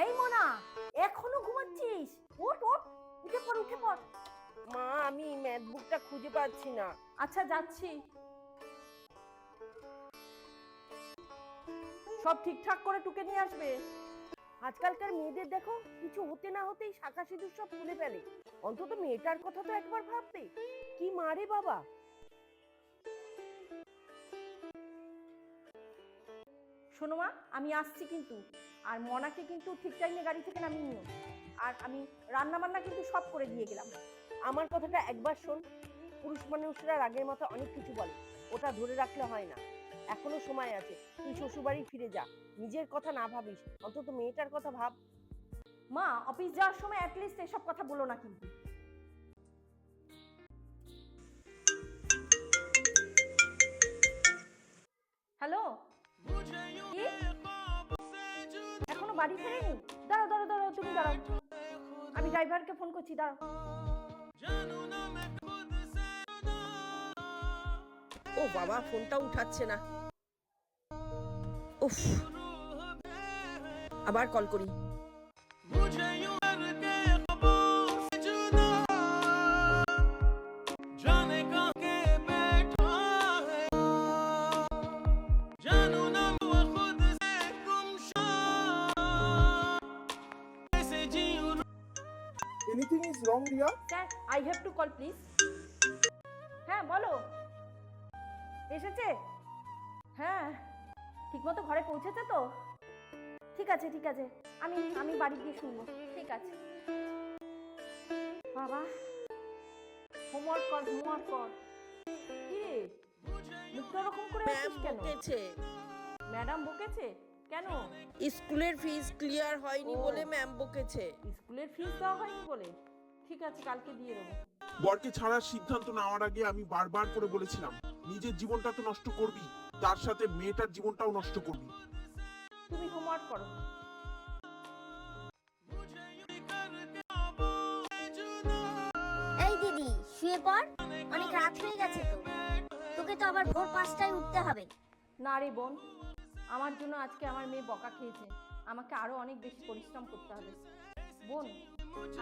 এই মোনা, এখনো ঘুমাচ্ছিস? ওঠ ওঠ, উঠে পড় উঠে পড়। মা, আমি ম্যাথ বুকটা খুঁজে পাচ্ছি না। আচ্ছা যাচ্ছি। সব ঠিকঠাক করে টুকে নিয়ে আসবে। আজকালকার মেয়েদের দেখো, কিছু হতে না হতেই শাখা সিঁদুর সব খুলে ফেলে। অন্তত মেয়েটার কথা তো একবার ভাববে। কি মারে বাবা। শোনো মা, আমি আসছি কিন্তু। আর মনাকে কিন্তু ঠিক টাইমে গাড়ি থেকে নামিয়ে নিও। আর আমি রান্না বান্না কিন্তু সব করে দিয়ে গেলাম। আমার কথাটা একবার শোন। পুরুষ মানুষরা রাগের মাথায় অনেক কিছু বলে, ওটা ধরে রাখলে হয় না। এখনো সময় আছে, তুই শ্বশুরবাড়ি ফিরে যা। নিজের কথা না ভাবিস, অন্তত মেয়েটার কথা ভাব। মা, অফিস যাওয়ার সময় অ্যাটলিস্ট এসব কথা বলো না কিন্তু। হ্যালো, কি এখনো বাড়ি ফেরেনি? দাঁড়াও দাঁড়াও দাঁড়াও, তুমি দাঁড়াও, আমি ড্রাইভারকে ফোন করছি, দাঁড়াও। ও বাবা, ফোনটা উঠাচ্ছে না। উফ, আবার কল করি। Anything is wrong, Ria? Sir, I have to call please. হ্যাঁ বলো। এসেছে? হ্যাঁ, ঠিকমতো ঘরে পৌঁছেছে তো? ঠিক আছে ঠিক আছে, আমি আমি বাড়ি গিয়ে শুনবো। ঠিক আছে বাবা, হোমওয়ার্ক কর হোমওয়ার্ক কর। কি রে, মুখটা ওরকম করে ম্যাম আছিস কেন? বকেছে। ম্যাডাম বকেছে? কেন? স্কুলের ফিস ক্লিয়ার হয়নি ও। বলে ম্যাম বকেছে। স্কুলের ফিস দেওয়া হয়নি বলে? ঠিক আছে, কালকে দিয়ে দেবো। বরকে ছাড়ার সিদ্ধান্ত নেওয়ার আগে আমি বারবার করে বলেছিলাম, নিজের জীবনটা তো নষ্ট করবি, তার সাথে মেয়েটার জীবনটাও নষ্ট করবি। তুমি হোমওয়ার্ক করো। এই দিদি, শুয়ে পড়, অনেক রাত হয়ে গেছে তো। তোকে তো আবার ভোর 5টায় উঠতে হবে। না রে বোন, আমার জন্য আজকে আমার মেয়ে বকা খেয়েছে। আমাকে আরো অনেক বেশি পরিশ্রম করতে হবে বোন।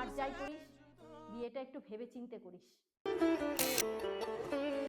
আর যাই করিস, বিয়েটা একটু ভেবে চিন্তে করিস।